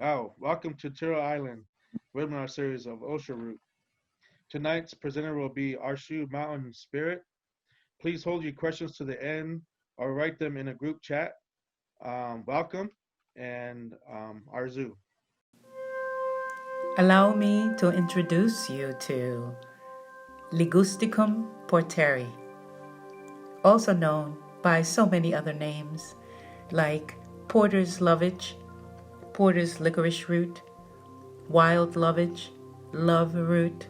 Welcome to Tiro Island webinar series of Osha Root. Tonight's presenter will be Arshu Mountain Spirit. Please hold your questions to the end or write them in a group chat. Welcome and Arzu. Allow me to introduce you to Ligusticum porteri, also known by so many other names like Porter's lovage, Porter's licorice root, wild lovage, love root,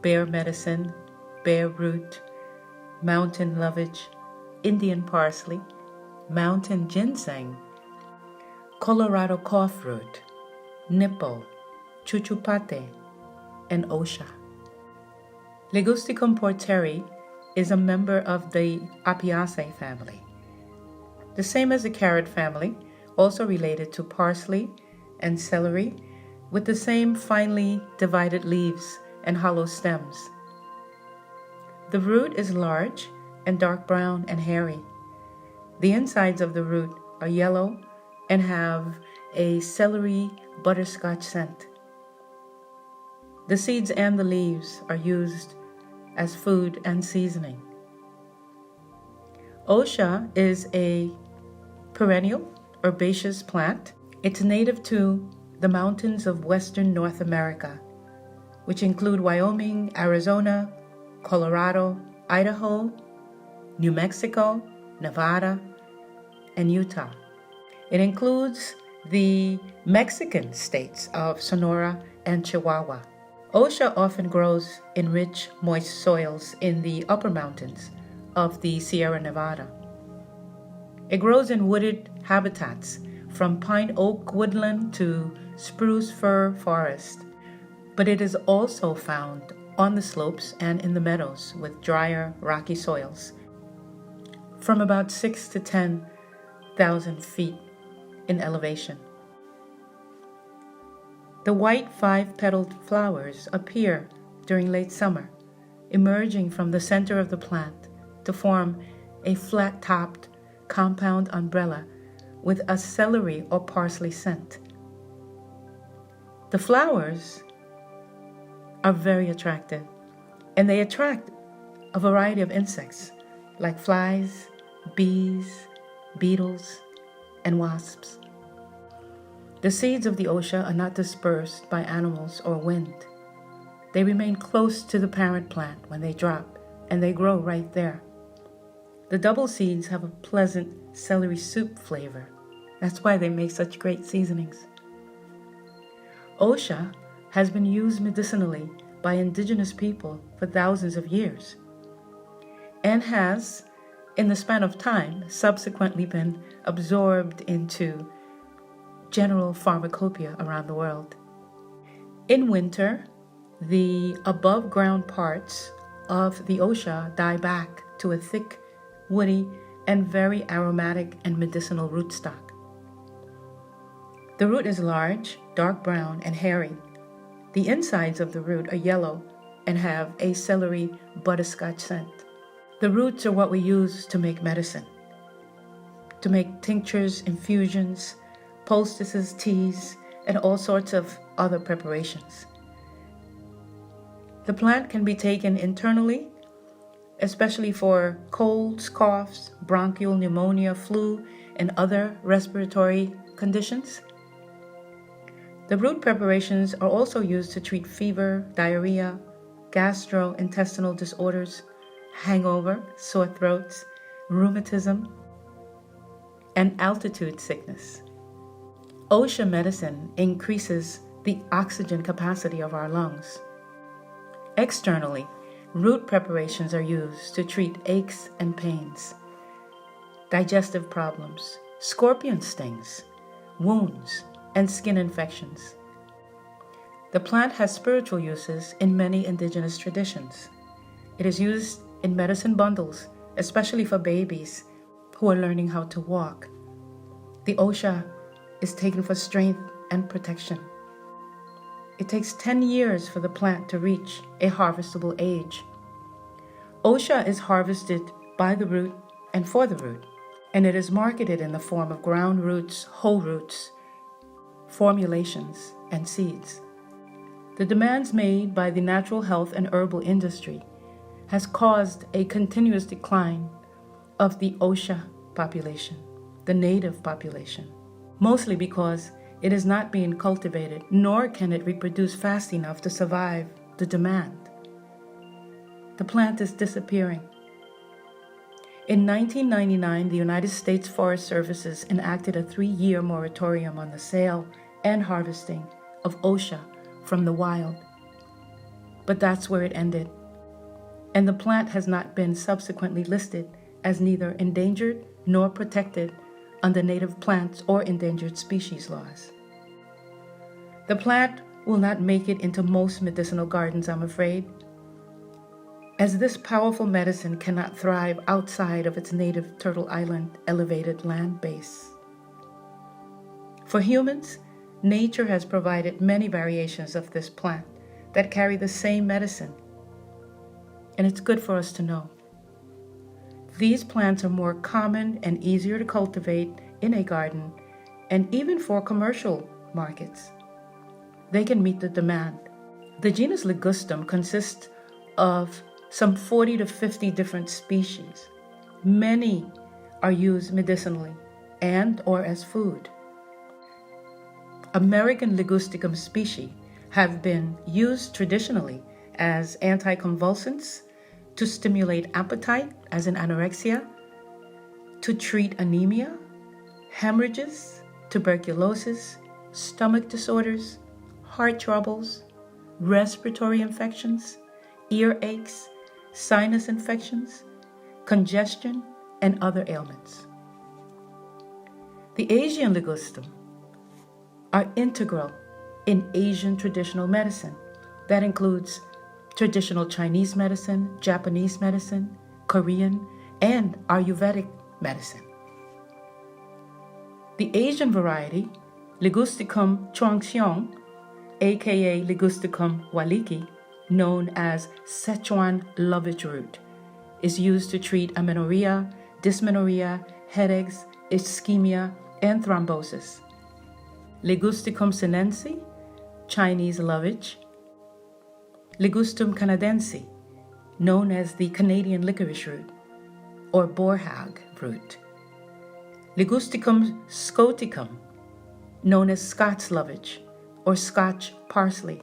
bear medicine, bear root, mountain lovage, Indian parsley, mountain ginseng, Colorado cough root, nipple, chuchupate, and Osha. Ligusticum porteri is a member of the Apiaceae family, the same as the carrot family, also related to parsley and celery, with the same finely divided leaves and hollow stems. The root is large and dark brown and hairy. The insides of the root are yellow and have a celery butterscotch scent. The seeds and the leaves are used as food and seasoning. Osha is a perennial herbaceous plant. It's native to the mountains of western North America, which include Wyoming, Arizona, Colorado, Idaho, New Mexico, Nevada, and Utah. It includes the Mexican states of Sonora and Chihuahua. Osha often grows in rich, moist soils in the upper mountains of the Sierra Nevada. It grows in wooded habitats from pine oak woodland to spruce fir forest, but it is also found on the slopes and in the meadows with drier, rocky soils from about 6,000 to 10,000 feet in elevation. The white five-petaled flowers appear during late summer, emerging from the center of the plant to form a flat-topped compound umbrella with a celery or parsley scent. The flowers are very attractive, and they attract a variety of insects like flies, bees, beetles, and wasps. The seeds of the Osha are not dispersed by animals or wind. They remain close to the parent plant when they drop, and they grow right there. The double seeds have a pleasant celery soup flavor. That's why they make such great seasonings. Osha has been used medicinally by indigenous people for thousands of years and has, in the span of time, subsequently been absorbed into general pharmacopoeia around the world. In winter, the above-ground parts of the Osha die back to a thick, woody, and very aromatic and medicinal rootstock. The root is large, dark brown, and hairy. The insides of the root are yellow and have a celery butterscotch scent. The roots are what we use to make medicine, to make tinctures, infusions, poultices, teas, and all sorts of other preparations. The plant can be taken internally, especially for colds, coughs, bronchial pneumonia, flu, and other respiratory conditions. The root preparations are also used to treat fever, diarrhea, gastrointestinal disorders, hangover, sore throats, rheumatism, and altitude sickness. Osha medicine increases the oxygen capacity of our lungs. Externally, root preparations are used to treat aches and pains, digestive problems, scorpion stings, wounds, and skin infections. The plant has spiritual uses in many indigenous traditions. It is used in medicine bundles, especially for babies who are learning how to walk. The Osha is taken for strength and protection. It takes 10 years for the plant to reach a harvestable age. Osha is harvested by the root and for the root, and it is marketed in the form of ground roots, whole roots, formulations, and seeds. The demands made by the natural health and herbal industry has caused a continuous decline of the Osha population, the native population, mostly because it is not being cultivated, nor can it reproduce fast enough to survive the demand. The plant is disappearing. In 1999, the United States Forest Services enacted a 3-year moratorium on the sale and harvesting of Osha from the wild. But that's where it ended. And the plant has not been subsequently listed as neither endangered nor protected under native plants or endangered species laws. The plant will not make it into most medicinal gardens, I'm afraid, as this powerful medicine cannot thrive outside of its native Turtle Island elevated land base. For humans, nature has provided many variations of this plant that carry the same medicine, and it's good for us to know. These plants are more common and easier to cultivate in a garden and even for commercial markets. They can meet the demand. The genus Ligustum consists of some 40 to 50 different species. Many are used medicinally and or as food. American Ligusticum species have been used traditionally as anticonvulsants, to stimulate appetite, as in anorexia, to treat anemia, hemorrhages, tuberculosis, stomach disorders, heart troubles, respiratory infections, earaches, sinus infections, congestion, and other ailments. The Asian ligustum are integral in Asian traditional medicine. That includes traditional Chinese medicine, Japanese medicine, Korean, and Ayurvedic medicine. The Asian variety, Ligusticum chuangxiong, aka Ligusticum waliki, known as Szechuan lovage root, is used to treat amenorrhea, dysmenorrhea, headaches, ischemia, and thrombosis. Ligusticum sinense, Chinese lovage. Ligustum canadense, known as the Canadian licorice root, or boerhaag root. Ligusticum scoticum, known as Scots lovage, or Scotch parsley,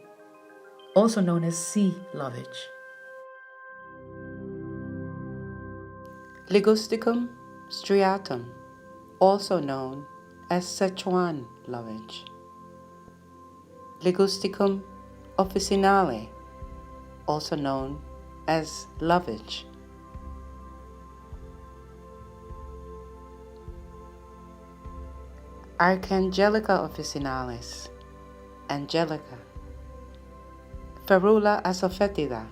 also known as sea lovage. Ligusticum striatum, also known as Szechuan lovage. Ligusticum officinale, also known as lovage. Archangelica officinalis, angelica. Ferula asafoetida,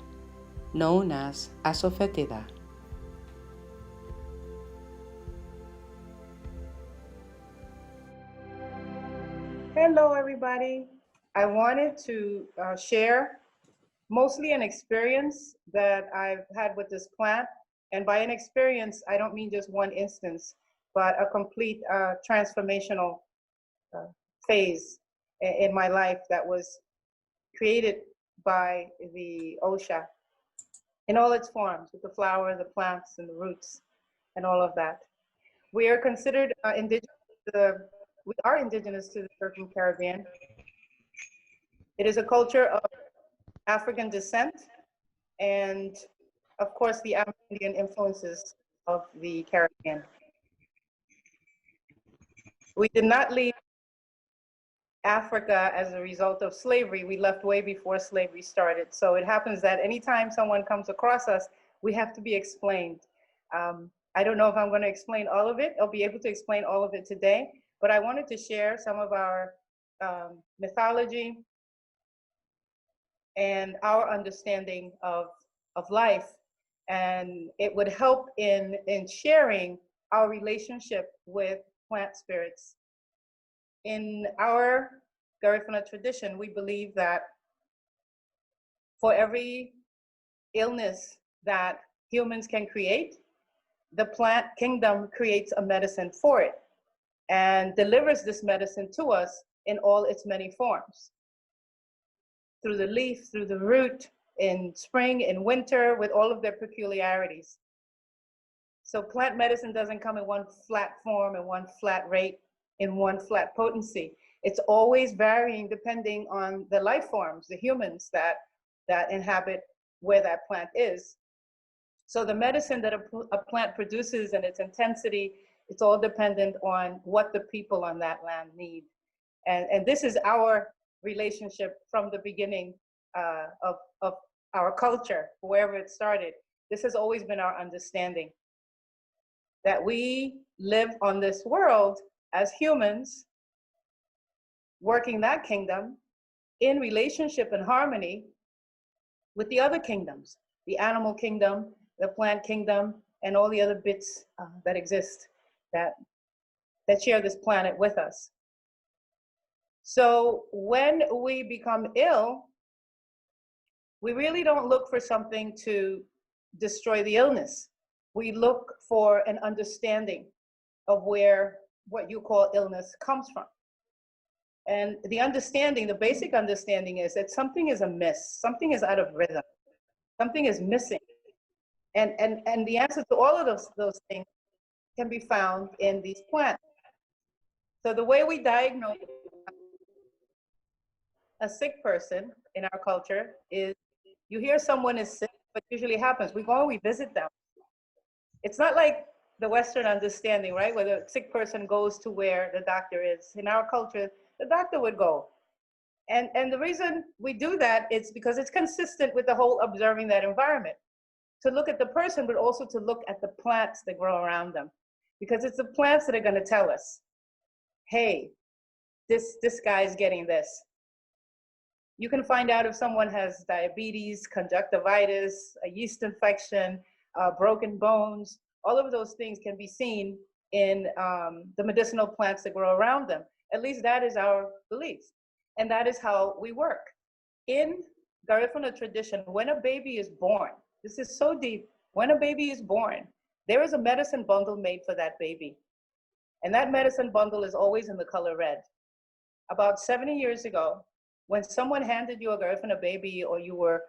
known as asafoetida. Hello, everybody. I wanted to share mostly an experience that I've had with this plant. And by an experience, I don't mean just one instance, but a complete transformational phase in my life that was created by the Osha in all its forms, with the flower, the plants, and the roots, and all of that. We are considered indigenous we are indigenous to the Turtle Caribbean. It is a culture of African descent and, of course, the Amerindian influences of the Caribbean. We did not leave Africa as a result of slavery. We left way before slavery started. So it happens that anytime someone comes across us, we have to be explained. I don't know if I'm going to explain all of it. I'll be able to explain all of it today, but I wanted to share some of our mythology and our understanding of life. And it would help in sharing our relationship with plant spirits. In our Garifuna tradition, we believe that for every illness that humans can create, the plant kingdom creates a medicine for it and delivers this medicine to us in all its many forms. Through the leaf, through the root, in spring, in winter, with all of their peculiarities. So plant medicine doesn't come in one flat form and one flat rate, in one flat potency. It's always varying depending on the life forms, the humans that inhabit where that plant is. So the medicine that a plant produces and its intensity, it's all dependent on what the people on that land need. And this is our relationship from the beginning of our culture, wherever it started. This has always been our understanding, that we live on this world as humans, working that kingdom in relationship and harmony with the other kingdoms, the animal kingdom, the plant kingdom, and all the other bits that exist that share this planet with us. So when we become ill, we really don't look for something to destroy the illness. We look for an understanding of where what you call illness comes from. And the understanding, the basic understanding, is that something is amiss, something is out of rhythm, something is missing. And the answer to all of those things can be found in these plants. So the way we diagnose a sick person in our culture is, you hear someone is sick, what usually happens, we go and we visit them. It's not like the Western understanding, right? Where the sick person goes to where the doctor is. In our culture, the doctor would go. And the reason we do that is because it's consistent with the whole observing that environment. To look at the person, but also to look at the plants that grow around them. Because it's the plants that are gonna tell us, hey, this guy's getting this. You can find out if someone has diabetes, conjunctivitis, a yeast infection, broken bones. All of those things can be seen in the medicinal plants that grow around them. At least that is our belief. And that is how we work. In Garifuna tradition, when a baby is born, this is so deep, when a baby is born, there is a medicine bundle made for that baby. And that medicine bundle is always in the color red. About 70 years ago, when someone handed you a Garifuna baby, or you were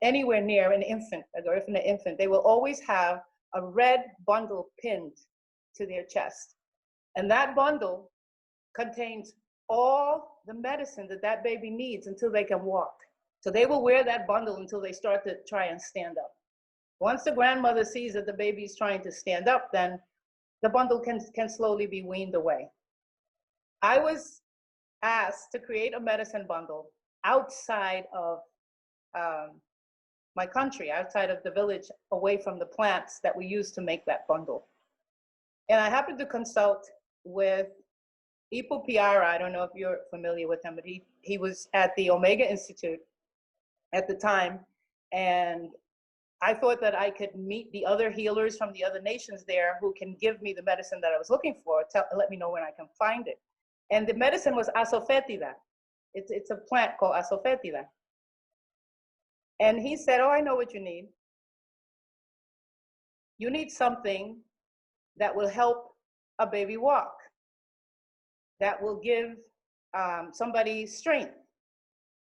anywhere near an infant, a Garifuna infant, they will always have a red bundle pinned to their chest. And that bundle contains all the medicine that that baby needs until they can walk. So they will wear that bundle until they start to try and stand up. Once the grandmother sees that the baby is trying to stand up, then the bundle can slowly be weaned away. I was asked to create a medicine bundle outside of my country, outside of the village, away from the plants that we use to make that bundle. And I happened to consult with Ipo Piara. I don't know if you're familiar with him, but he was at the Omega Institute at the time. And I thought that I could meet the other healers from the other nations there who can give me the medicine that I was looking for, let me know when I can find it. And the medicine was asofetida. It's a plant called asofetida. And he said, oh, I know what you need. You need something that will help a baby walk, that will give somebody strength,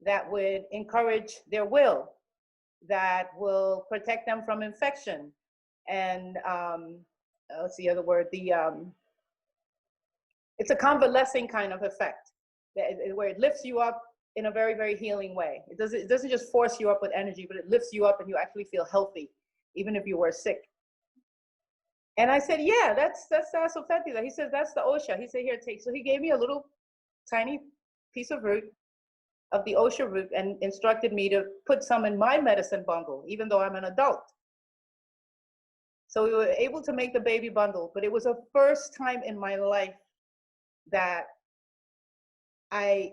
that would encourage their will, that will protect them from infection. And what's the other word? It's a convalescing kind of effect, where it lifts you up in a very, very healing way. It doesn't just force you up with energy, but it lifts you up and you actually feel healthy, even if you were sick. And I said, yeah, that's the asofetida. He says, that's the Osha. He said, here, take. So he gave me a little tiny piece of root, of the Osha root, and instructed me to put some in my medicine bundle, even though I'm an adult. So we were able to make the baby bundle, but it was the first time in my life that I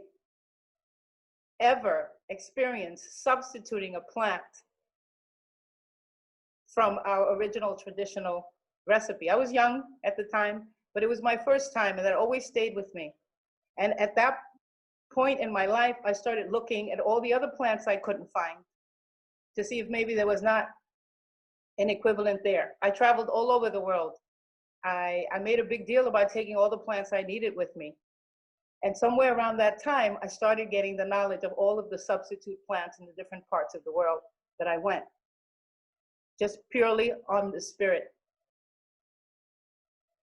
ever experienced substituting a plant from our original traditional recipe. I was young at the time, but it was my first time, and that always stayed with me. And at that point in my life, I started looking at all the other plants I couldn't find to see if maybe there was not an equivalent there. I traveled all over the world. I made a big deal about taking all the plants I needed with me. And somewhere around that time, I started getting the knowledge of all of the substitute plants in the different parts of the world that I went, just purely on the spirit.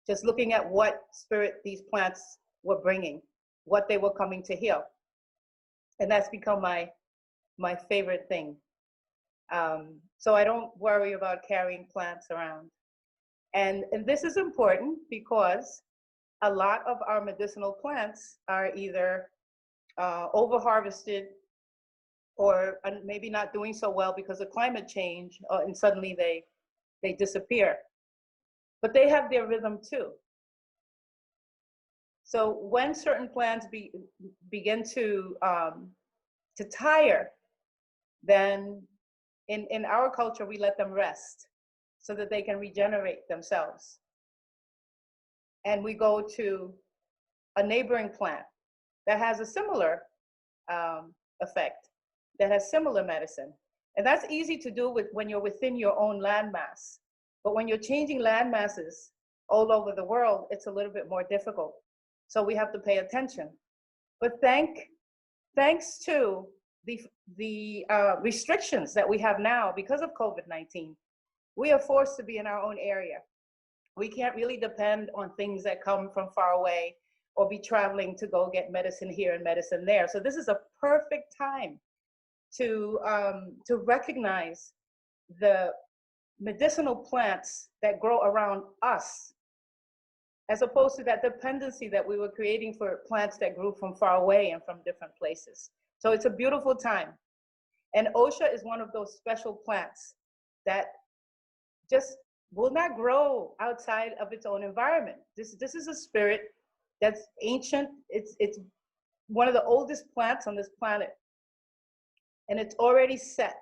Just looking at what spirit these plants were bringing, what they were coming to heal. And that's become my favorite thing. So I don't worry about carrying plants around. And this is important because a lot of our medicinal plants are either over-harvested or maybe not doing so well because of climate change, and suddenly they disappear. But they have their rhythm too. So when certain plants begin to tire, then in our culture, we let them rest so that they can regenerate themselves. And we go to a neighboring plant that has a similar effect, that has similar medicine. And that's easy to do when you're within your own landmass. But when you're changing land masses all over the world, it's a little bit more difficult. So we have to pay attention. But thanks to the restrictions that we have now because of COVID-19, we are forced to be in our own area. We can't really depend on things that come from far away or be traveling to go get medicine here and medicine there. So this is a perfect time to recognize the medicinal plants that grow around us, as opposed to that dependency that we were creating for plants that grew from far away and from different places. So it's a beautiful time. And Osha is one of those special plants that just will not grow outside of its own environment. This is a spirit that's ancient. It's one of the oldest plants on this planet. And it's already set.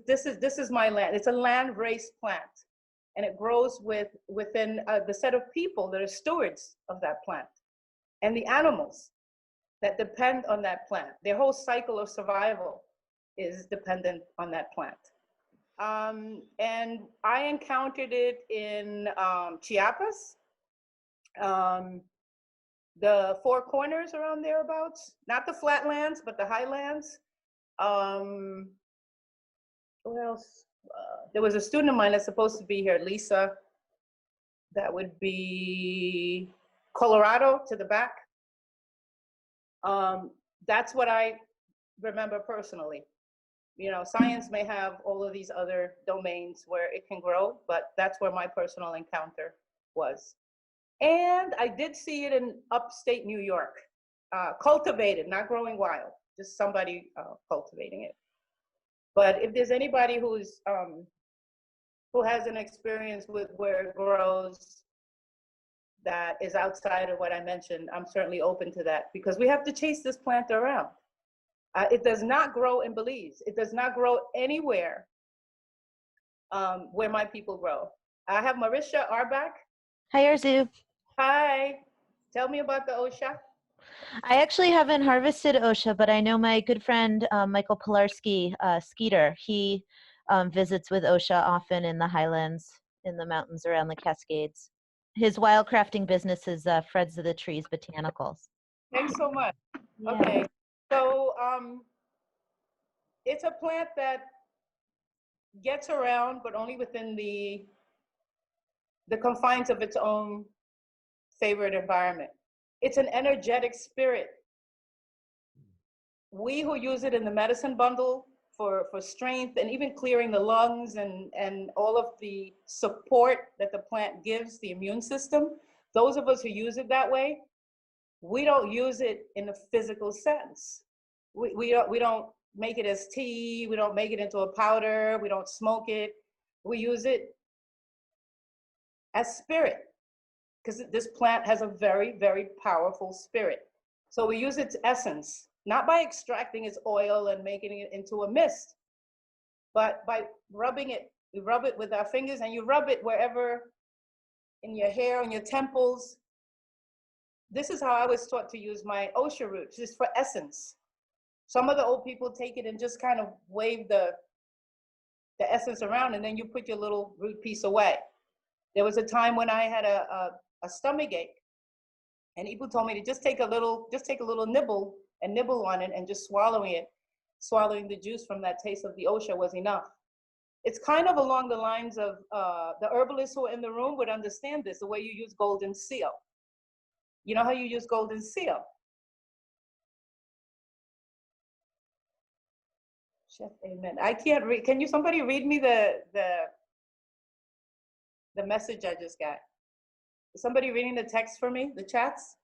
This is my land. It's a land race plant. And it grows within the set of people that are stewards of that plant. And the animals that depend on that plant. Their whole cycle of survival is dependent on that plant. And I encountered it in Chiapas, the Four Corners around thereabouts, not the flatlands, but the highlands. Where else? There was a student of mine that's supposed to be here, Lisa. That would be Colorado to the back. That's what I remember personally. You know, science may have all of these other domains where it can grow, but that's where my personal encounter was. And I did see it in upstate New York, cultivated, not growing wild, just somebody cultivating it. But if there's anybody who has an experience with where it grows that is outside of what I mentioned, I'm certainly open to that, because we have to chase this plant around. It does not grow in Belize. It does not grow anywhere where my people grow. I have Marisha Arbach. Hi, Arzu. Hi. Tell me about the Osha. I actually haven't harvested Osha, but I know my good friend Michael Pilarski, Skeeter. He visits with Osha often in the highlands, in the mountains around the Cascades. His wildcrafting business is Fred's of the Trees Botanicals. Thanks so much. Yeah. Okay. So it's a plant that gets around, but only within the confines of its own favorite environment. It's an energetic spirit. We who use it in the medicine bundle for strength and even clearing the lungs and all of the support that the plant gives the immune system, those of us who use it that way, we don't use it in a physical sense. We don't make it as tea, we don't make it into a powder, we don't smoke it. We use it as spirit, because this plant has a very, very powerful spirit. So we use its essence, not by extracting its oil and making it into a mist, but by rubbing it. We rub it with our fingers, and you rub it wherever, in your hair, on your temples. This is how I was taught to use my Osha root, just for essence. Some of the old people take it and just kind of wave the essence around, and then you put your little root piece away. There was a time when I had a stomach ache, And Ibu told me to just take a little nibble and nibble on it, and just swallowing the juice from that taste of the Osha was enough. It's kind of along the lines of the herbalists who are in the room would understand this, the way you use golden seal. You know how you use golden seal? Chef, amen. I can't read. Can somebody read me the message I just got? Is somebody reading the text for me, the chats?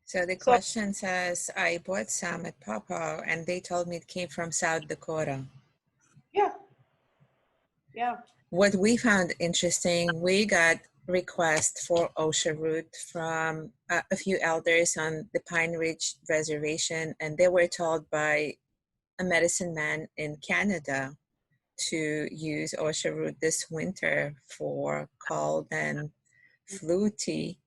So the question says, I bought some at Papa and they told me it came from South Dakota. Yeah. Yeah. What we found interesting, we got requests for Osha root from a few elders on the Pine Ridge Reservation, and they were told by a medicine man in Canada to use Osha root this winter for cold and flu tea.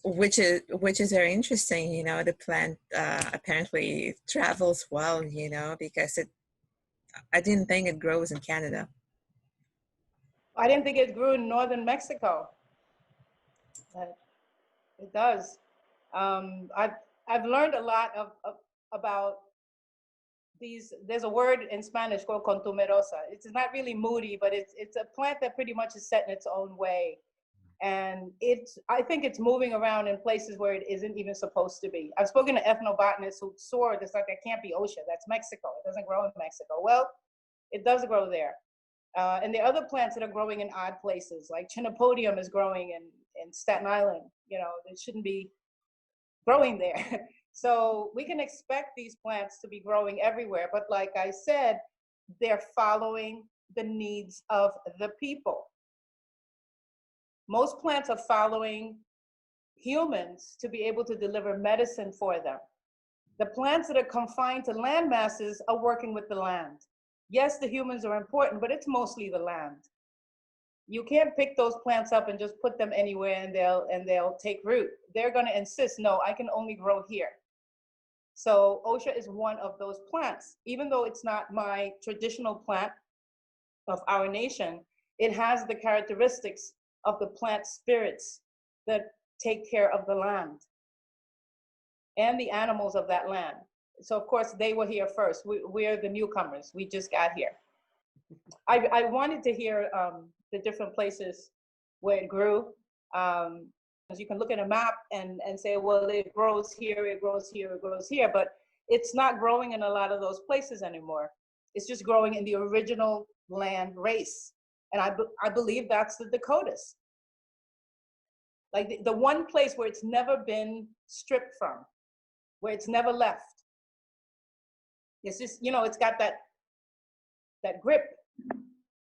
Which is very interesting, you know. The plant apparently travels well, you know, because I didn't think it grows in Canada. I didn't think it grew in northern Mexico, but it does. I've learned a lot about these. There's a word in Spanish called contumerosa. It's not really moody, but it's a plant that pretty much is set in its own way. And I think it's moving around in places where it isn't even supposed to be. I've spoken to ethnobotanists who swore it's like, that can't be Osha, that's Mexico. It doesn't grow in Mexico. Well, it does grow there. And there are other plants that are growing in odd places, like chinopodium is growing in Staten Island. You know, it shouldn't be growing there. So we can expect these plants to be growing everywhere. But like I said, they're following the needs of the people. Most plants are following humans to be able to deliver medicine for them. The plants that are confined to land masses are working with the land. Yes, the humans are important, but it's mostly the land. You can't pick those plants up and just put them anywhere and they'll take root. They're going to insist, no, I can only grow here. So Osha is one of those plants. Even though it's not my traditional plant of our nation, it has the characteristics of the plant spirits that take care of the land and the animals of that land. So of course they were here first. We're the newcomers. We just got here. I wanted to hear the different places where it grew. As you can look at a map and say, well, it grows here, it grows here, it grows here, but it's not growing in a lot of those places anymore. It's just growing in the original land race. And I believe that's the Dakotas. Like the one place where it's never been stripped from, where it's never left. It's just, you know, it's got that grip.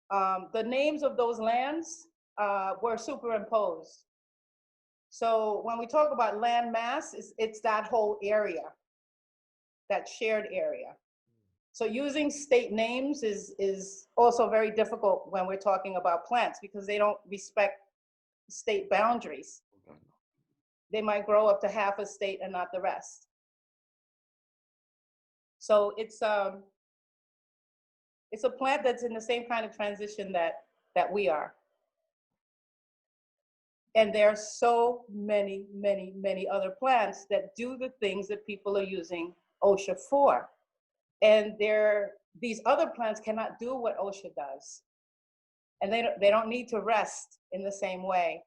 The names of those lands were superimposed. So when we talk about land mass, it's that whole area, that shared area. So using state names is also very difficult when we're talking about plants because they don't respect state boundaries. They might grow up to half a state and not the rest. So it's a plant that's in the same kind of transition that we are. And there are so many, many, many other plants that do the things that people are using Osha for. And these other plants cannot do what Osha does. And they don't need to rest in the same way.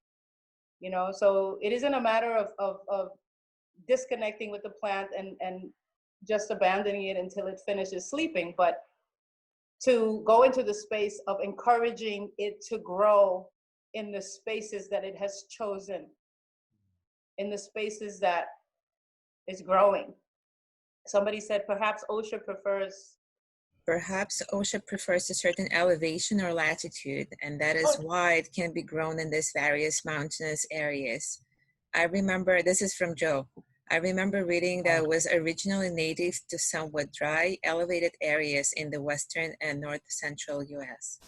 You know, so it isn't a matter of disconnecting with the plant and just abandoning it until it finishes sleeping, but to go into the space of encouraging it to grow in the spaces that it has chosen, in the spaces that it's growing. Somebody said perhaps Osha prefers a certain elevation or latitude, and that is why it can be grown in these various mountainous areas. I remember, this is from Joe, I remember reading that it was originally native to somewhat dry, elevated areas in the western and north central US.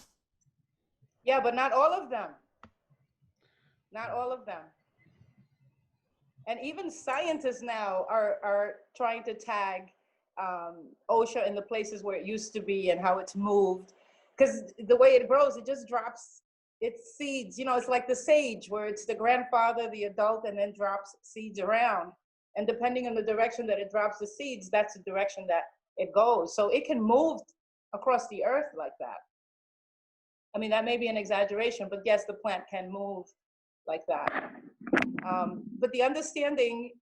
Yeah, but not all of them. Not all of them. And even scientists now are trying to tag Osha in the places where it used to be and how it's moved. Because the way it grows, it just drops it's seeds, it's like the sage where it's the grandfather, the adult, and then drops seeds around. And depending on the direction that it drops the seeds, that's the direction that it goes. So it can move across the earth like that. I mean, that may be an exaggeration, but yes, the plant can move like that. But the understanding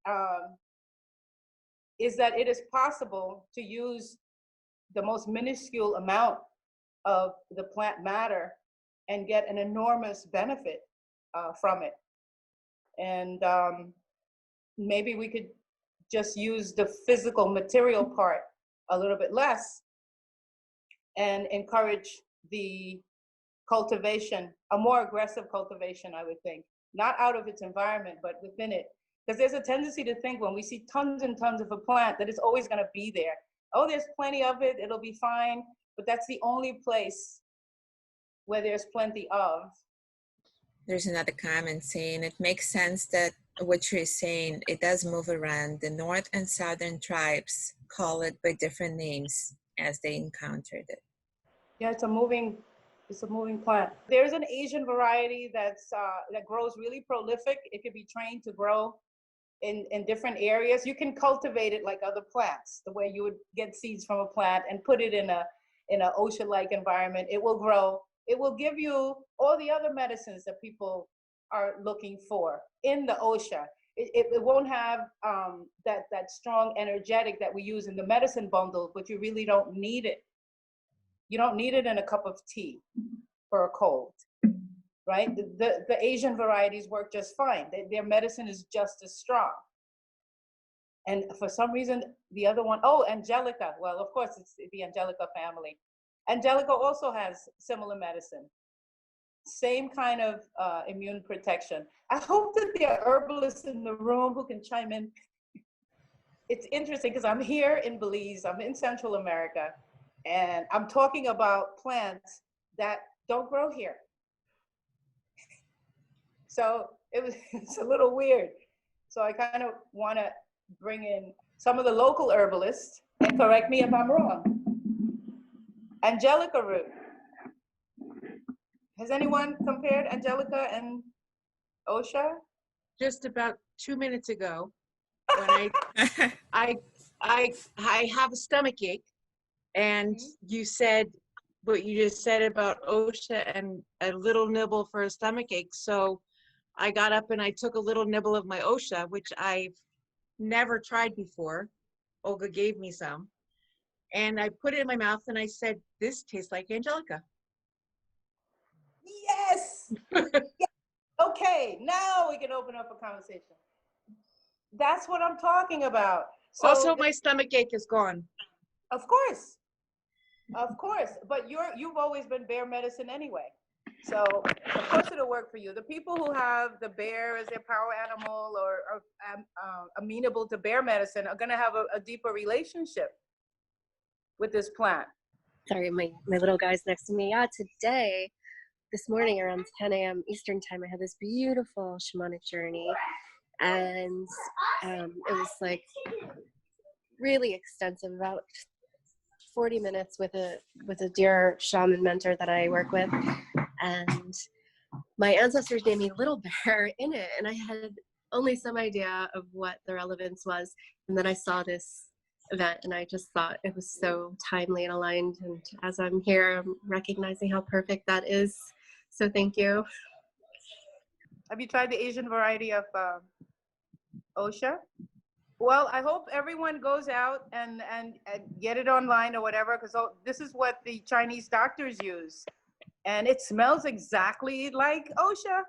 is that it is possible to use the most minuscule amount of the plant matter and get an enormous benefit from it. And maybe we could just use the physical material part a little bit less and encourage the cultivation, a more aggressive cultivation, I would think, not out of its environment, but within it. Because there's a tendency to think when we see tons and tons of a plant that it's always going to be there. Oh, there's plenty of it, it'll be fine. But that's the only place where there's plenty of. There's another comment saying it makes sense that what you're saying, it does move around. The north and southern tribes call it by different names as they encountered it. Yeah, it's a moving plant. There's an Asian variety that grows really prolific. It can be trained to grow in different areas. You can cultivate it like other plants, the way you would get seeds from a plant and put it in a OSHA-like environment. It will grow. It will give you all the other medicines that people are looking for in the OSHA. It won't have that strong energetic that we use in the medicine bundle, but you really don't need it. You don't need it in a cup of tea for a cold, right? The Asian varieties work just fine. Their medicine is just as strong. And for some reason, the other one, oh, Angelica. Well, of course, it's the Angelica family. Angelica also has similar medicine. Same kind of immune protection. I hope that there are herbalists in the room who can chime in. It's interesting because I'm here in Belize, I'm in Central America, and I'm talking about plants that don't grow here. So it's a little weird. So I kind of want to bring in some of the local herbalists, and correct me if I'm wrong. Angelica root. Has anyone compared Angelica and OSHA? Just about 2 minutes ago, when I have a stomach ache, and you said what you just said about OSHA and a little nibble for a stomach ache. So I got up and I took a little nibble of my OSHA, which I've never tried before. Olga gave me some, and I put it in my mouth and I said, "This tastes like Angelica." Yes. Yes. Okay, now we can open up a conversation. That's what I'm talking about. So Also, my stomach ache is gone. Of course, but you've always been bear medicine anyway. So of course it'll work for you. The people who have the bear as their power animal or are amenable to bear medicine are gonna have a deeper relationship with this plant. Sorry, my little guy's next to me. Yeah, today, this morning around 10 a.m. Eastern time, I had this beautiful shamanic journey, and it was like really extensive, about 40 minutes with a dear shaman mentor that I work with, and my ancestors gave me Little Bear in it, and I had only some idea of what the relevance was, and then I saw this event and I just thought it was so timely and aligned, and as I'm here, I'm recognizing how perfect that is. So thank you. Have you tried the Asian variety of OSHA? Well, I hope everyone goes out and get it online or whatever, because this is what the Chinese doctors use. And it smells exactly like OSHA.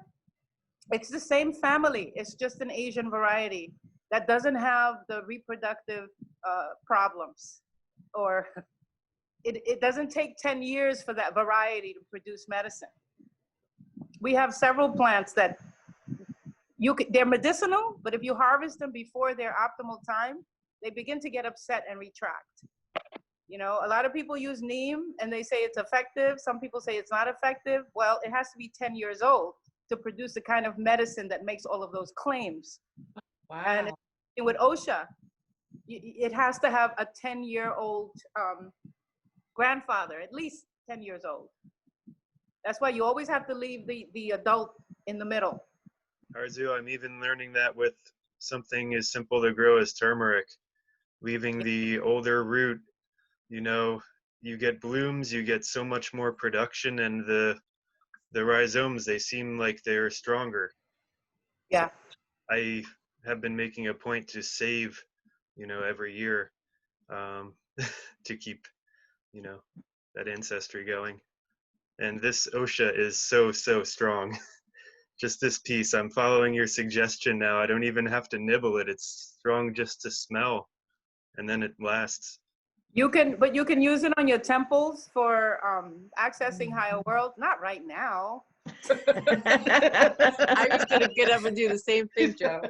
It's the same family. It's just an Asian variety that doesn't have the reproductive problems, or it doesn't take 10 years for that variety to produce medicine. We have several plants that they're medicinal, but if you harvest them before their optimal time, they begin to get upset and retract. You know, a lot of people use neem and they say it's effective. Some people say it's not effective. Well, it has to be 10 years old to produce the kind of medicine that makes all of those claims. Wow. And with OSHA, it has to have a 10-year-old grandfather, at least 10 years old. That's why you always have to leave the adult in the middle. Arzu, I'm even learning that with something as simple to grow as turmeric. Leaving the older root, you know, you get blooms, you get so much more production, and the rhizomes, they seem like they're stronger. Yeah. I have been making a point to save, you know, every year to keep, you know, that ancestry going. And this Osha is so, so strong. Just this piece, I'm following your suggestion now. I don't even have to nibble it. It's strong just to smell, and then it lasts. You can use it on your temples for accessing higher world. Not right now. I was gonna get up and do the same thing, Joe.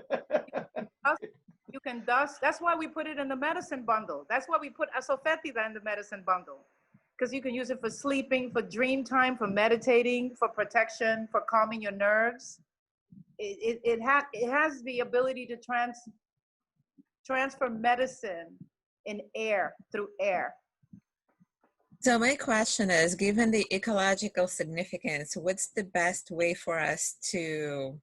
You can dust. That's why we put it in the medicine bundle. That's why we put asofetida in the medicine bundle. Because you can use it for sleeping, for dream time, for meditating, for protection, for calming your nerves. It has the ability to transfer medicine in air, through air. So my question is, given the ecological significance, what's the best way for us to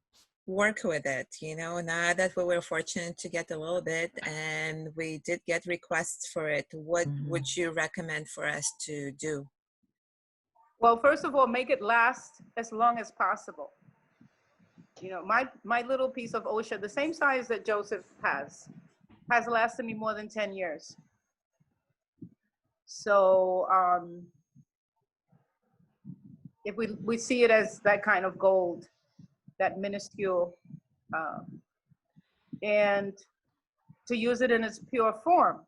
work with it? You know, now that we were fortunate to get a little bit and we did get requests for it, what would you recommend for us to do? Well, first of all, make it last as long as possible. You know, my little piece of Osha, the same size that Joseph has lasted me more than 10 years. So if we see it as that kind of gold, that minuscule, and to use it in its pure form.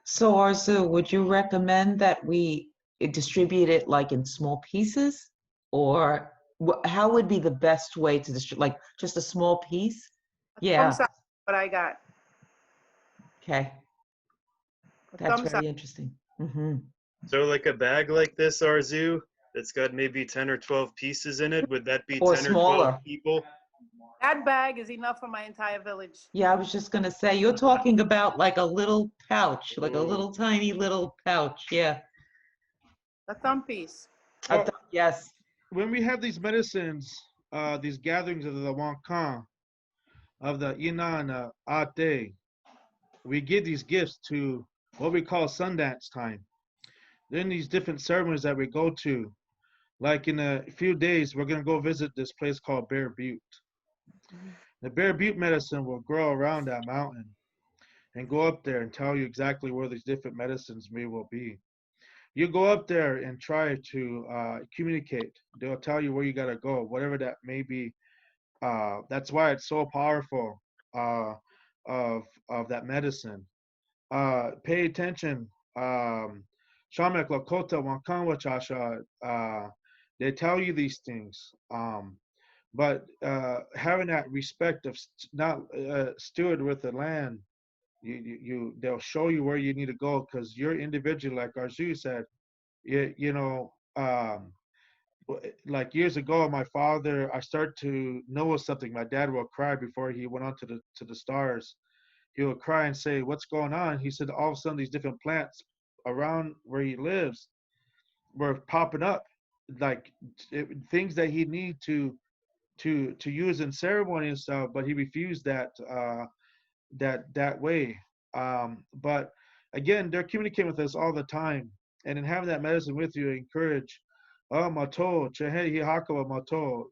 So Arzu, would you recommend that we distribute it like in small pieces, or how would be the best way to distribute, like just a small piece? Yeah. Thumbs up, what I got. Okay. That's very interesting. So like a bag like this, Arzu, that's got maybe 10 or 12 pieces in it, would that be Or 10 smaller. or 12 people? That bag is enough for my entire village. Yeah, I was just gonna say, you're talking about like a little pouch, like a little tiny little pouch. Yeah. A thumb piece. Yes. When we have these medicines, these gatherings of the Wankan, of the Ina and the Ate, we give these gifts to what we call Sundance time. Then these different ceremonies that we go to, like in a few days, we're going to go visit this place called Bear Butte. The Bear Butte medicine will grow around that mountain and go up there and tell you exactly where these different medicines may will be. You go up there and try to communicate. They'll tell you where you got to go, whatever that may be. That's why it's so powerful of that medicine. Pay attention. Shamek Lakota Wankanwa Chasha, they tell you these things. But having that respect of not steward with the land, they'll show you where you need to go, because you're individual, like Arzu said. You know, like years ago, my father, I started to know something. My dad will cry before he went on to the stars. He would cry and say, "What's going on?" He said, all of a sudden, these different plants around where he lives were popping up, like things that he need to use in ceremony and stuff, but he refused that way. But again, they're communicating with us all the time, and in having that medicine with you, encourage, mato, chehe hakawa mato,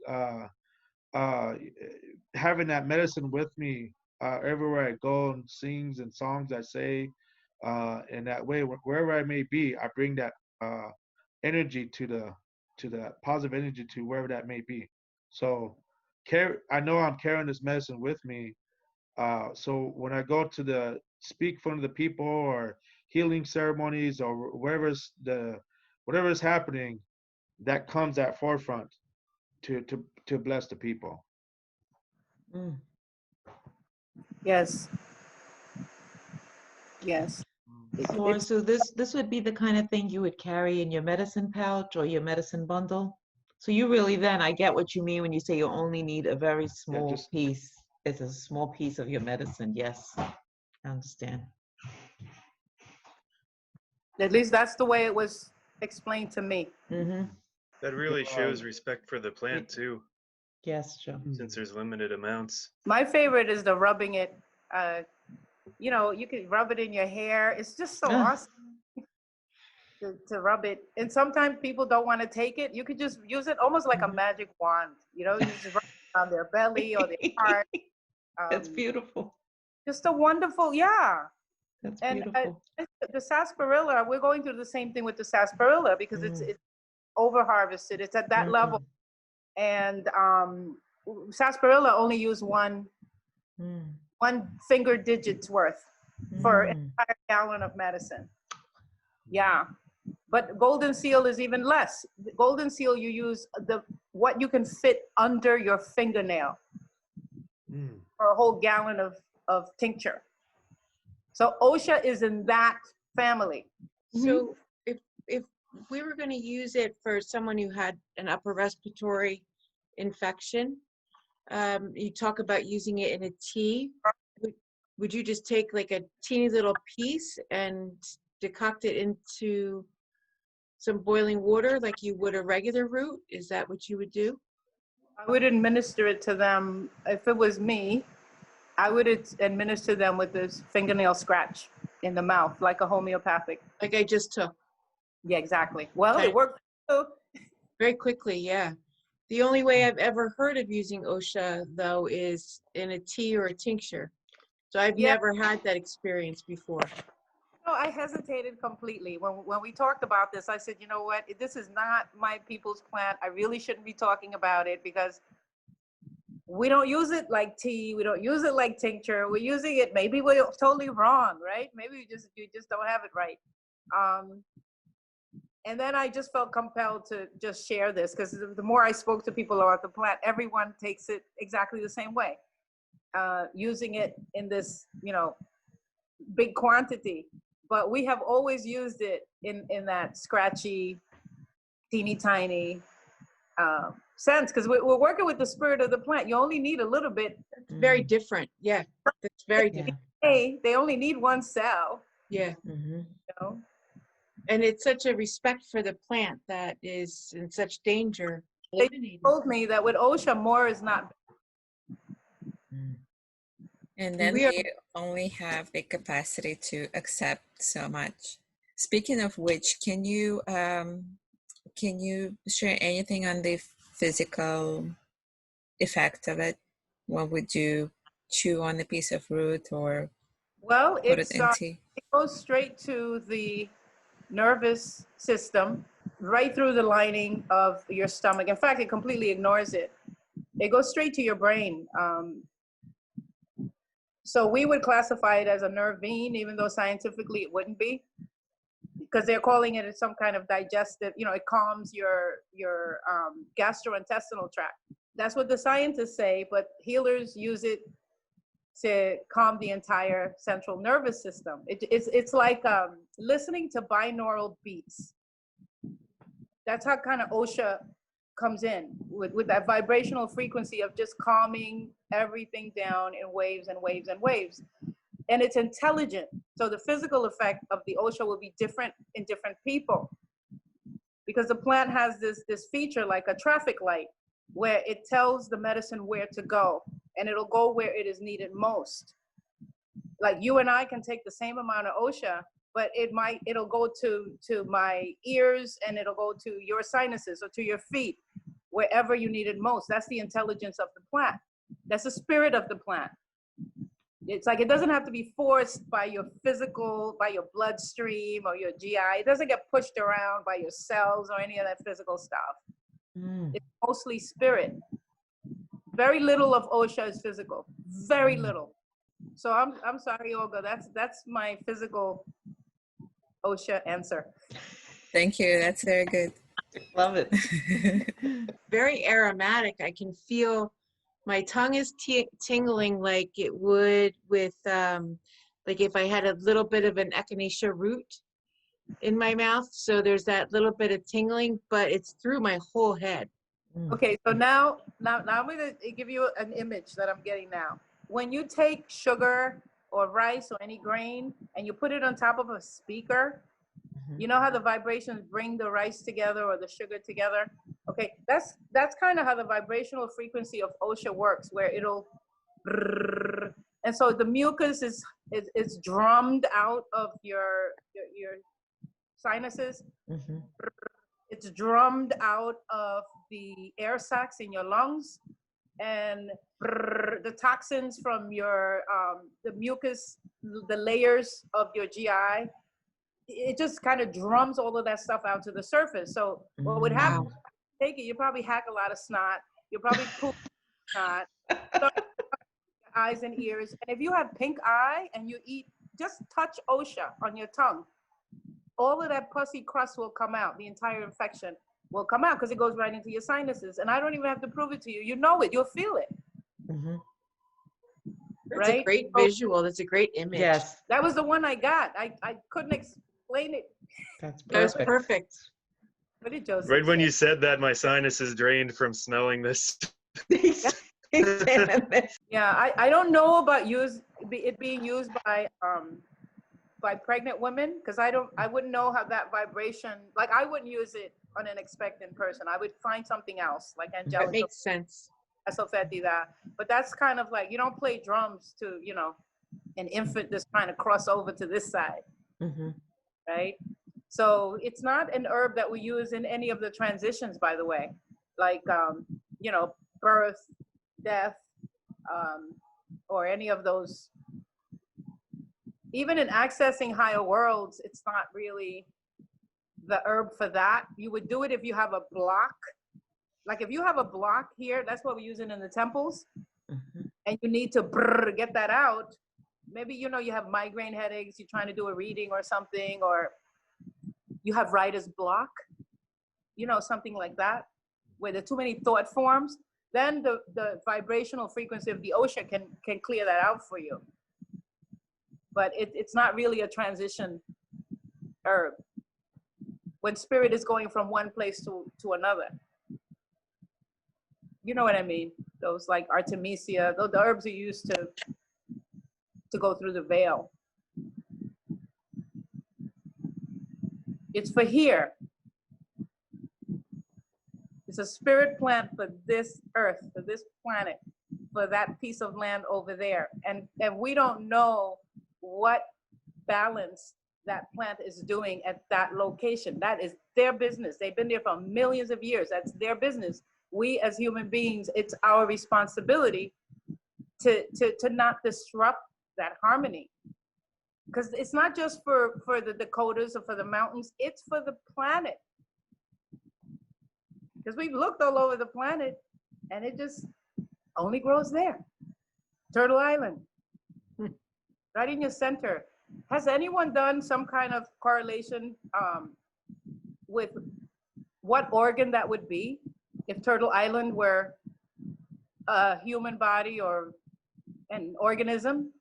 having that medicine with me everywhere I go, and sings and songs I say, in that way, wherever I may be, I bring that energy to the positive energy to wherever that may be. So I know I'm carrying this medicine with me. So when I go to speak in front of the people, or healing ceremonies, or whatever is happening, that comes at forefront to bless the people. Yes. Yes. So this would be the kind of thing you would carry in your medicine pouch or your medicine bundle. So you really, then I get what you mean when you say you only need a very small piece. It's a small piece of your medicine. Yes, I understand. At least that's the way it was explained to me. That really shows respect for the plant too, Yes, Joe. since there's limited amounts. My favorite is the rubbing it. You know, you can rub it in your hair. It's just so awesome to rub it. And sometimes people don't want to take it. You could just use it almost like a magic wand. You know, you just rub it on their belly or their heart. That's beautiful. Just a wonderful, yeah. That's And beautiful. the sarsaparilla, we're going through the same thing with the sarsaparilla because it's over harvested. It's at that level. And sarsaparilla only use one finger digit's worth for an entire gallon of medicine. Yeah. But golden seal is even less. The golden seal, you use what you can fit under your fingernail for a whole gallon of tincture. So OSHA is in that family. So if we were going to use it for someone who had an upper respiratory infection, you talk about using it in a tea. Would you just take like a teeny little piece and decoct it into some boiling water like you would a regular root? Is that what you would do? I would administer it to them. If it was me, I would administer them with this fingernail scratch in the mouth, like a homeopathic. Like I just took. Yeah, exactly. Well, it worked too. Very quickly, yeah. The only way I've ever heard of using OSHA, though, is in a tea or a tincture. So I've never had that experience before. No, I hesitated completely. When we talked about this, I said, you know what? This is not my people's plant. I really shouldn't be talking about it because we don't use it like tea. We don't use it like tincture. We're using it. Maybe we're totally wrong, right? Maybe you just don't have it right. And then I just felt compelled to just share this because the more I spoke to people about the plant, everyone takes it exactly the same way, using it in this, big quantity. But we have always used it in that scratchy, teeny tiny sense because we're working with the spirit of the plant. You only need a little bit. It's very different. Yeah, that's very different. Hey, they only need one cell. Yeah. You know? And it's such a respect for the plant that is in such danger. They told me that with OSHA, more is not. And then we only have the capacity to accept so much. Speaking of which, can you share anything on the physical effect of it? What would you chew on a piece of root or put it in tea? It goes straight to the nervous system, right through the lining of your stomach. In fact, it completely ignores it. It goes straight to your brain. So we would classify it as a nervine, even though scientifically it wouldn't be, because they're calling it some kind of digestive, it calms your gastrointestinal tract. That's what the scientists say, but healers use it to calm the entire central nervous system. It's like listening to binaural beats. That's how kind of OSHA comes in with that vibrational frequency of just calming everything down in waves and waves and waves. And it's intelligent. So the physical effect of the OSHA will be different in different people because the plant has this feature like a traffic light where it tells the medicine where to go and it'll go where it is needed most. Like you and I can take the same amount of OSHA, but it'll go to my ears and it'll go to your sinuses or to your feet, wherever you need it most. That's the intelligence of the plant. That's the spirit of the plant. It's like it doesn't have to be forced by your physical, by your bloodstream or your GI. It doesn't get pushed around by your cells or any of that physical stuff. It's mostly spirit. Very little of OSHA is physical. Very little. So I'm sorry, Olga. That's my physical OSHA answer. Thank you. That's very good. Love it. Very aromatic. I can feel my tongue is tingling like it would with, like if I had a little bit of an echinacea root in my mouth. So there's that little bit of tingling, but it's through my whole head. Okay, so now I'm going to give you an image that I'm getting now. When you take sugar or rice or any grain and you put it on top of a speaker You know how the vibrations bring the rice together or the sugar together? Okay, that's kind of how the vibrational frequency of OSHA works, where it'll, and so the mucus is drummed out of your sinuses. Mm-hmm. It's drummed out of the air sacs in your lungs, and the toxins from your the mucus, the layers of your GI. It just kind of drums all of that stuff out to the surface. So what would happen? Take it. You probably hack a lot of snot. You probably poop snot. Eyes and ears. And if you have pink eye and you eat, just touch OSHA on your tongue. All of that pussy crust will come out. The entire infection will come out because it goes right into your sinuses. And I don't even have to prove it to you. You know it. You'll feel it. Mm-hmm. That's a great visual. That's a great image. Yes. That was the one I got. I couldn't explain it. That's perfect. That was perfect. What did Joseph Right when say? you said that, my sinuses drained from smelling this. Yeah, I don't know about it being used by pregnant women, because I wouldn't know how that vibration, like I wouldn't use it on an expectant person. I would find something else, like angelic. That makes sense. But that's kind of like, you don't play drums to, an infant that's trying to cross over to this side, Mm-hmm. right? So it's not an herb that we use in any of the transitions, by the way, like, birth, death, or any of those. Even in accessing higher worlds, it's not really the herb for that. You would do it if you have a block. Like if you have a block here, that's what we use it in the temples. Mm-hmm. And you need to get that out. Maybe, you have migraine headaches, you're trying to do a reading or something, or you have writer's block, something like that, where there are too many thought forms. Then the vibrational frequency of the OSHA can clear that out for you. But it's not really a transition herb. When spirit is going from one place to another. You know what I mean? Those like Artemisia, the herbs are used to go through the veil. It's for here. It's a spirit plant for this earth, for this planet, for that piece of land over there. And we don't know what balance that plant is doing at that location. That is their business. They've been there for millions of years. That's their business. We as human beings, it's our responsibility to not disrupt that harmony. Because it's not just for the Dakotas or for the mountains, it's for the planet. Because we've looked all over the planet and it just only grows there. Turtle Island, right in your center. Has anyone done some kind of correlation with what organ that would be? If Turtle Island were a human body or an organism,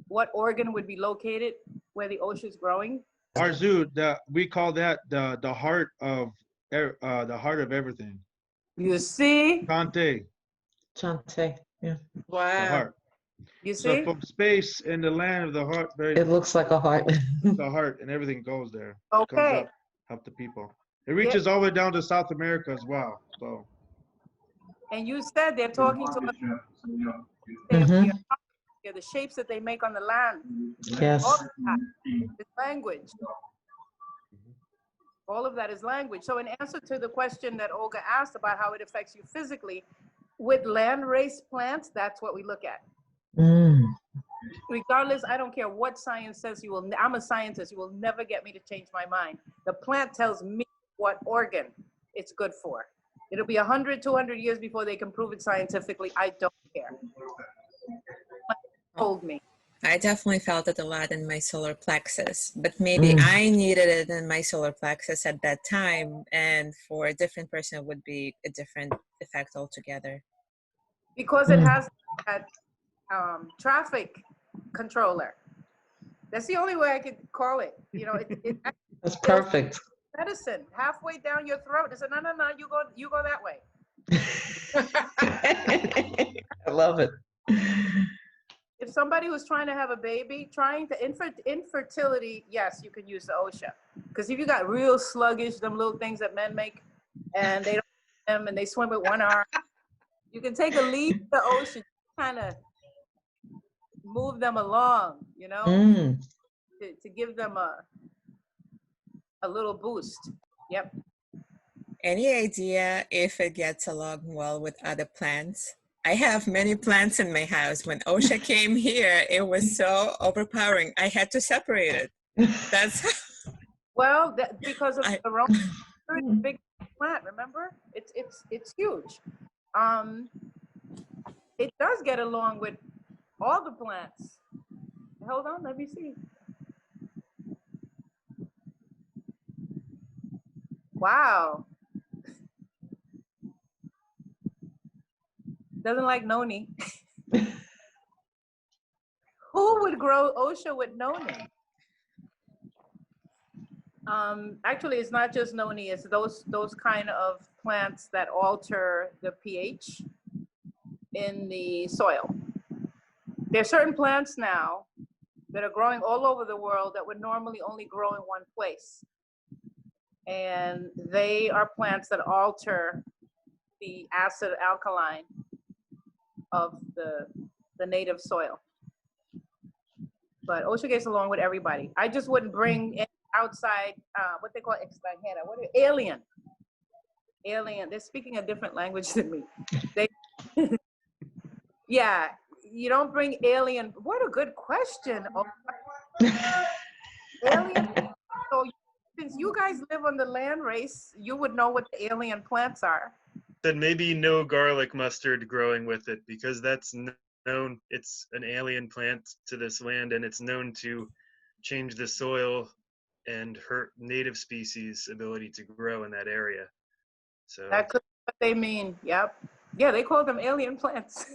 what organ would be located where the OSHA is growing? Our zoo, we call that the heart of everything. You see? Chante, yeah. Wow. the heart. You So see? from space in the land of the heart, It looks like a heart. the heart, and everything goes there. Okay. Comes up, help the people. It reaches all the way down to South America as well. So. And you said they're talking to us. Mm-hmm. The shapes that they make on the land. Yes. All of that is language. All of that is language. So in answer to the question that Olga asked about how it affects you physically, with land race plants, that's what we look at. Mm. Regardless, I don't care what science says. I'm a scientist. You will never get me to change my mind. The plant tells me what organ it's good for. It'll be 100, 200 years before they can prove it scientifically. I don't care. Told me. I definitely felt it a lot in my solar plexus, but maybe I needed it in my solar plexus at that time, and for a different person, it would be a different effect altogether. Because it has that traffic controller. That's the only way I could call it. That's perfect. Medicine halfway down your throat. I said, no, you go that way. I love it. if somebody who's trying to have a baby, infertility, yes, you can use the OSHA. Because if you got real sluggish, them little things that men make, and they don't them and they swim with one arm, you can take a lead to the ocean, kind of move them along, you know, to give them a little boost. Yep. Any idea if it gets along well with other plants? I have many plants in my house. When OSHA came here, it was so overpowering. I had to separate it. That's well, because of the wrong big plant. Remember, it's huge. It does get along with all the plants. Hold on, let me see. Wow. Doesn't like noni. Who would grow OSHA with noni? Actually, it's not just noni. It's those kind of plants that alter the pH in the soil. There are certain plants now that are growing all over the world that would normally only grow in one place. And they are plants that alter the acid alkaline of the native soil. But OSHA gets along with everybody. I just wouldn't bring in outside, what they call extranjera, alien. Alien, they're speaking a different language than me. Yeah, you don't bring alien, what a good question. Alien, so since you guys live on the land race, you would know what the alien plants are. Then maybe no garlic mustard growing with it, because that's known, it's an alien plant to this land, and it's known to change the soil and hurt native species' ability to grow in that area. So that could be what they mean. Yep. Yeah, they call them alien plants.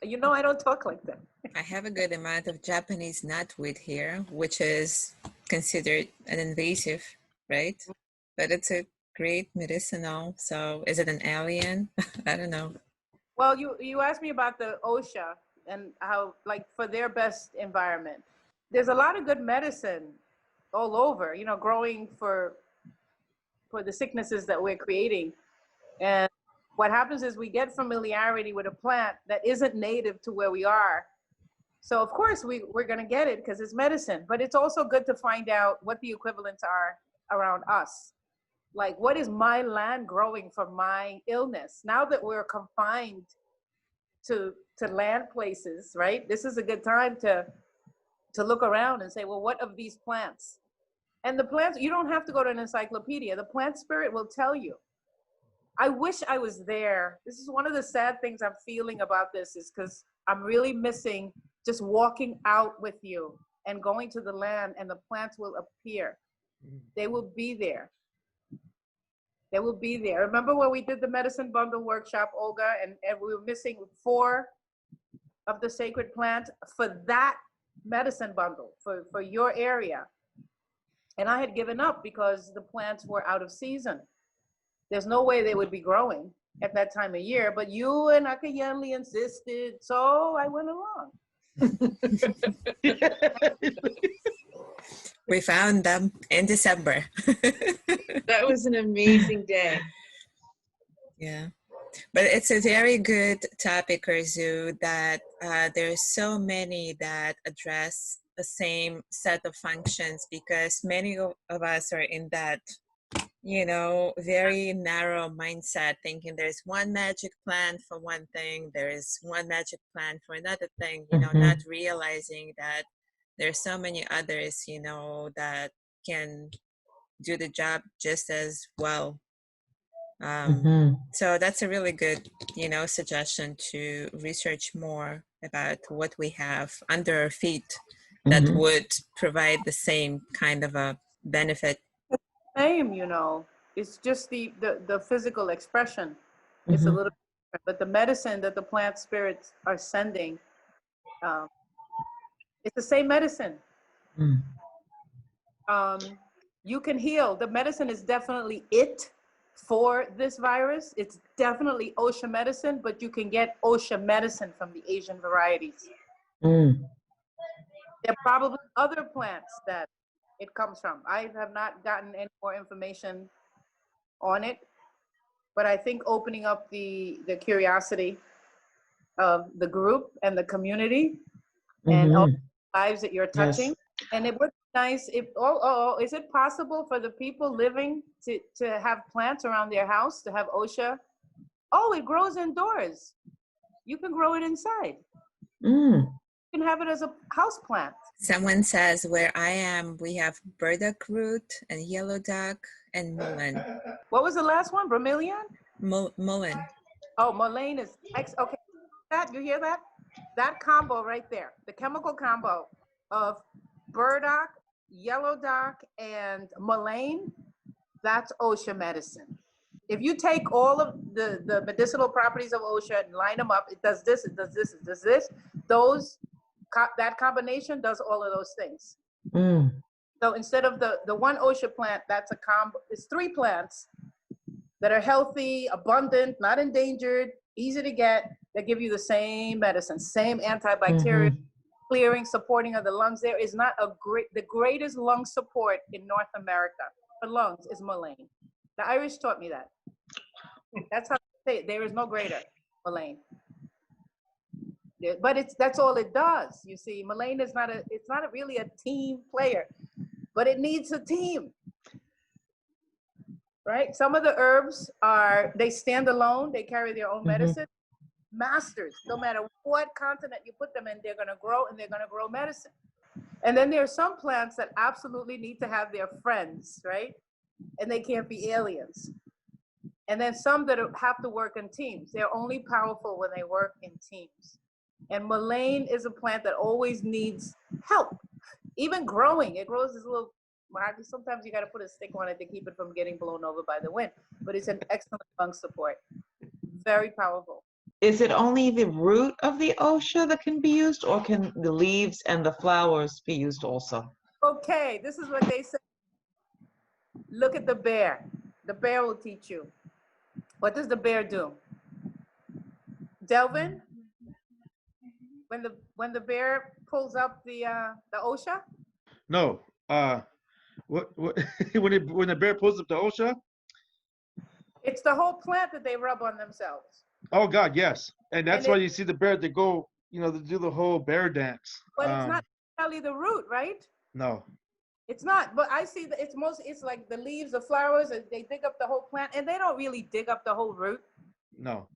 You know, I don't talk like that. I have a good amount of Japanese knotweed here, which is considered an invasive, right? But it's a great medicinal. So is it an alien? I don't know. Well, you asked me about the OSHA and how, like, for their best environment. There's a lot of good medicine all over, you know, growing for the sicknesses that we're creating. And what happens is we get familiarity with a plant that isn't native to where we are. So of course we're going to get it because it's medicine, but it's also good to find out what the equivalents are around us. Like, what is my land growing for my illness? Now that we're confined to land places, right? This is a good time to look around and say, well, what of these plants? And the plants, you don't have to go to an encyclopedia. The plant spirit will tell you. I wish I was there. This is one of the sad things I'm feeling about this, is because I'm really missing just walking out with you and going to the land, and the plants will appear. They will be there. They will be there. Remember when we did the medicine bundle workshop, Olga, and we were missing 4 of the sacred plants for that medicine bundle, for your area. And I had given up because the plants were out of season. There's no way they would be growing at that time of year, but you and Akayenli insisted, so I went along. We found them in December. That was an amazing day. Yeah, but it's a very good topic, Arzu, that there's so many that address the same set of functions, because many of us are in that, you know, very narrow mindset, thinking there's one magic plant for one thing, there is one magic plant for another thing, you know, not realizing that there's so many others, you know, that can do the job just as well. So that's a really good, you know, suggestion to research more about what we have under our feet that would provide the same kind of a benefit. Same, you know, it's just the physical expression. It's a little different, but the medicine that the plant spirits are sending, it's the same medicine. You can heal. The medicine is definitely it for this virus. It's definitely OSHA medicine, but you can get OSHA medicine from the Asian varieties. Mm. There are probably other plants that it comes from. I have not gotten any more information on it, but I think opening up the curiosity of the group and the community and all Mhm. the lives that you're Yes. touching. And it would be nice if, is it possible for the people living to have plants around their house, to have OSHA? Oh, it grows indoors. You can grow it inside. Mm. You can have it as a house plant. Someone says where I am, we have burdock root and yellow dock and mullein. What was the last one? Bromeliad? Mullein. Oh, mullein is okay. That you hear that? That combo right there, the chemical combo of burdock, yellow dock, and mullein, that's Osha medicine. If you take all of the medicinal properties of Osha and line them up, it does this, it does this, it does this. That combination does all of those things. Mm. So instead of the one Osha plant, that's a combo. It's 3 plants that are healthy, abundant, not endangered, easy to get, that give you the same medicine, same antibacterial, clearing, supporting of the lungs. There is not the greatest lung support in North America for lungs is mullein. The Irish taught me that. That's how they say it. There is no greater mullein. But that's all it does. You see, mullein is it's not really a team player, but it needs a team. Right? Some of the herbs they stand alone, they carry their own medicine. Masters, no matter what continent you put them in, they're gonna grow and they're gonna grow medicine. And then there are some plants that absolutely need to have their friends, right? And they can't be aliens. And then some that have to work in teams. They're only powerful when they work in teams. And mullein is a plant that always needs help. Even growing, it grows this little, sometimes you got to put a stick on it to keep it from getting blown over by the wind. But it's an excellent lung support. Very powerful. Is it only the root of the Osha that can be used, or can the leaves and the flowers be used also? Okay, this is what they say. Look at the bear. The bear will teach you. What does the bear do? Delvin, when the bear pulls up the Osha? No. What when the bear pulls up the OSHA? It's the whole plant that they rub on themselves. Oh God, yes. And that's why you see the bear, they go, they do the whole bear dance. But it's not necessarily the root, right? No. It's not, but I see that it's like the leaves, the flowers, they dig up the whole plant, and they don't really dig up the whole root. No.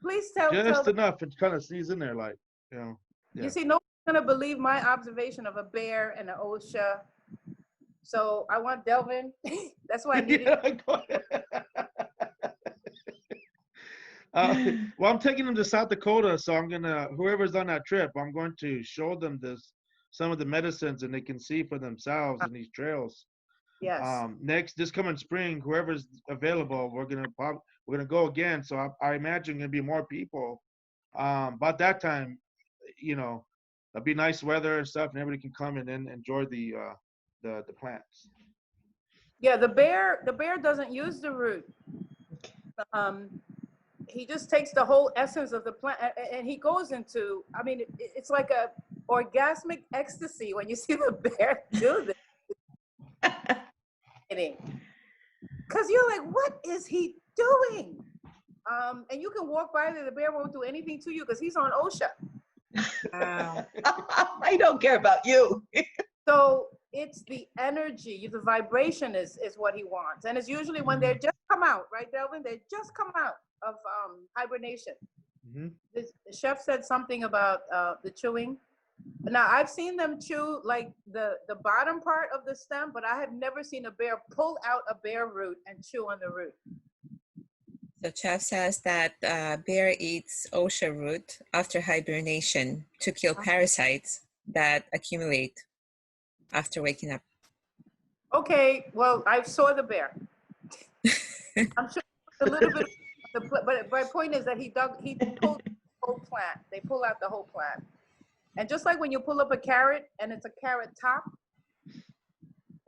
Please tell enough. It kind of sneezes in there, like, Yeah. You see, nobody's gonna believe my observation of a bear and an OSHA. So I want Delvin. That's why I needed. Well, I'm taking them to South Dakota, so whoever's on that trip, I'm going to show them some of the medicines, and they can see for themselves in these trails. Yes. This coming spring, whoever's available, we're gonna go again. So I imagine gonna be more people. By that time, it'll be nice weather and stuff, and everybody can come and then enjoy the plants. Yeah, the bear doesn't use the root. He just takes the whole essence of the plant, and he goes into. I mean, it's like a orgasmic ecstasy when you see the bear do this. Because you're like, what is he doing? And you can walk by there, the bear won't do anything to you because he's on OSHA. I don't care about you. So it's the energy, the vibration is what he wants. And it's usually when they're just come out, right, Delvin? They just come out of hibernation. Mm-hmm. The chef said something about the chewing. Now, I've seen them chew like the bottom part of the stem, but I have never seen a bear pull out a bear root and chew on the root. So Chef says that bear eats OSHA root after hibernation to kill parasites that accumulate after waking up. Okay, well, I saw the bear. I'm sure a little bit, but my point is that he pulled the whole plant. They pull out the whole plant. And just like when you pull up a carrot and it's a carrot top,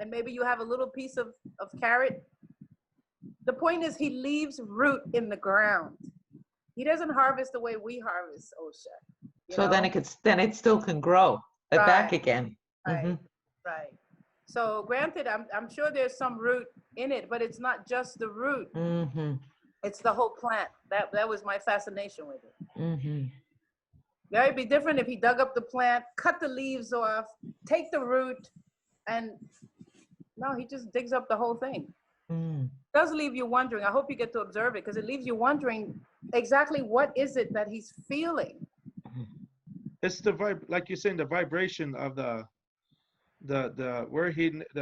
and maybe you have a little piece of carrot, the point is he leaves root in the ground. He doesn't harvest the way we harvest OSHA. So then it still can grow back again. Right, right. So granted, I'm sure there's some root in it, but it's not just the root. It's the whole plant. That was my fascination with it. It'd be different if he dug up the plant, cut the leaves off, take the root, and no, he just digs up the whole thing. It does leave you wondering. I hope you get to observe it, because it leaves you wondering exactly what is it that he's feeling. It's like you're saying, the vibration of the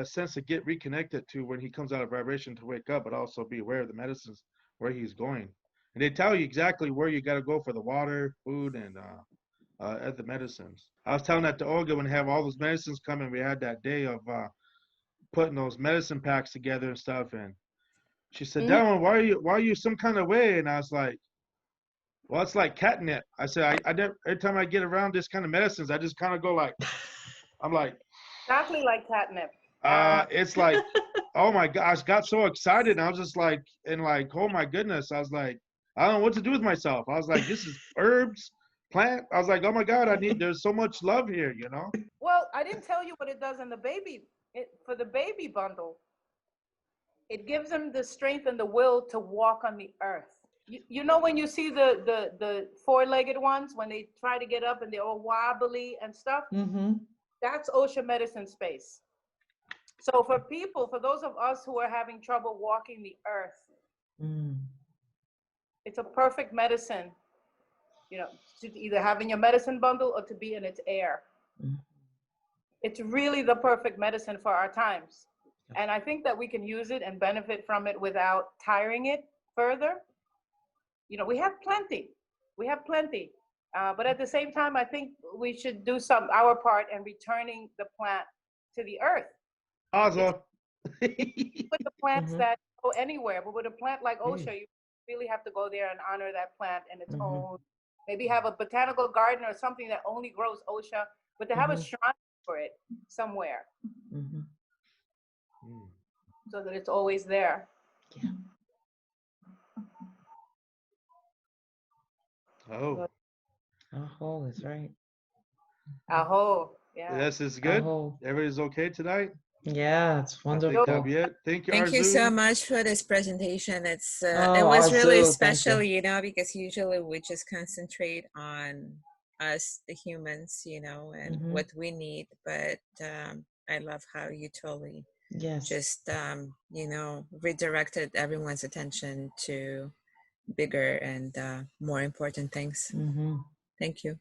sense to get reconnected to when he comes out of vibration to wake up, but also be aware of the medicines where he's going. And they tell you exactly where you got to go for the water, food, and at the medicines. I was telling that to Olga when we have all those medicines coming. We had that day of putting those medicine packs together and stuff, and she said, "Darwin, why are you some kind of way?" And I was like, "Well, it's like catnip." I said, I never, every time I get around this kind of medicines, I just kind of go like, I'm like, exactly like catnip. It's like, oh my gosh, got so excited. And I was just like, oh my goodness. I was like, I don't know what to do with myself. I was like, this is herbs, plant. I was like, oh my God, there's so much love here, you know? Well, I didn't tell you what it does in the baby, for the baby bundle. It gives them the strength and the will to walk on the earth. You know, when you see the four-legged ones, when they try to get up and they're all wobbly and stuff, that's Osha medicine space. So for those of us who are having trouble walking the earth, it's a perfect medicine, you know, to either have in your medicine bundle or to be in its air. It's really the perfect medicine for our times. And I think that we can use it and benefit from it without tiring it further. You know, we have plenty. But at the same time, I think we should do our part in returning the plant to the earth. PAZA. With the plants that go anywhere, but with a plant like Osha, you really have to go there and honor that plant in its own. Maybe have a botanical garden or something that only grows Osha, but to have a shrine for it somewhere, so that it's always there. Yeah. Oh. Aho is right. Aho. Yeah. This is good. Aho. Everybody's okay tonight? Yeah, it's wonderful. I think that'll be it. Thank you, Thank Arzu. you so much for this presentation. It was really special, you know, because usually we just concentrate on us, the humans, you know, and what we need. But I love how you totally just, you know, redirected everyone's attention to bigger and more important things. Thank you.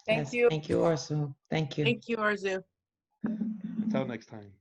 Thank you. Thank you, Arzu. Thank you. Thank you, Arzu. Until next time.